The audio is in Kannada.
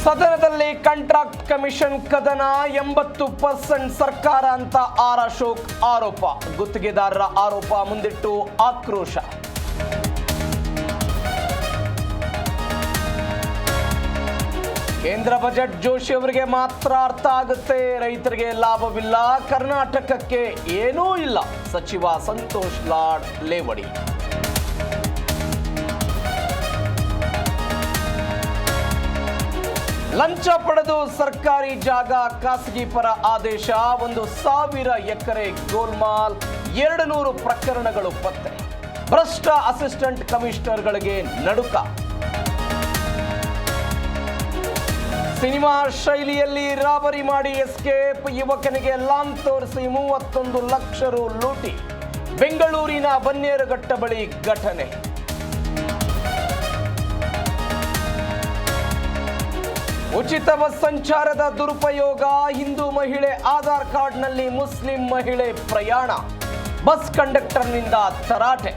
ಸದನದಲ್ಲಿ ಕಾಂಟ್ರಾಕ್ಟ್ ಕಮಿಷನ್ ಕದನ 80% ಸರ್ಕಾರ ಅಂತ ಆರ್ ಅಶೋಕ್ ಆರೋಪ. ಗುತ್ತಿಗೆದಾರರ ಆರೋಪ ಮುಂದಿಟ್ಟು ಆಕ್ರೋಶ. ಕೇಂದ್ರ ಬಜೆಟ್ ಜೋಶಿ ಅವರಿಗೆ ಮಾತ್ರ ಅರ್ಥ ಆಗುತ್ತೆ, ರೈತರಿಗೆ ಲಾಭವಿಲ್ಲ, ಕರ್ನಾಟಕಕ್ಕೆ ಏನೂ ಇಲ್ಲ. ಸಚಿವ ಸಂತೋಷ್ ಲಾಡ್ ಲೇವಡಿ. ಲಂಚ ಪಡೆದು ಸರ್ಕಾರಿ ಜಾಗ ಖಾಸಗಿ ಪರ ಆದೇಶ. 1,000 ಎಕರೆ ಗೋಲ್ಮಾಲ್, 200 ಪ್ರಕರಣಗಳು ಪತ್ತೆ. ಭ್ರಷ್ಟ ಅಸಿಸ್ಟೆಂಟ್ ಕಮಿಷನರ್ಗಳಿಗೆ ನಡುಕ. ಸಿನಿಮಾ ಶೈಲಿಯಲ್ಲಿ ರಾಬರಿ ಮಾಡಿ ಎಸ್ಕೇಪ್. ಯುವಕನಿಗೆ ಲಾಂಗ್ ತೋರಿಸಿ 31 ಲಕ್ಷ ರು ಲೂಟಿ. ಬೆಂಗಳೂರಿನ ಬನ್ನೇರುಘಟ್ಟ ಬಳಿ ಘಟನೆ. ಉಚಿತ ಬಸ್ ಸಂಚಾರದ ದುರುಪಯೋಗ. ಹಿಂದೂ ಮಹಿಳೆ ಆಧಾರ್ ಕಾರ್ಡ್ನಲ್ಲಿ ಮುಸ್ಲಿಂ ಮಹಿಳೆ ಪ್ರಯಾಣ. ಬಸ್ ಕಂಡಕ್ಟರ್ನಿಂದ ತರಾಟೆ.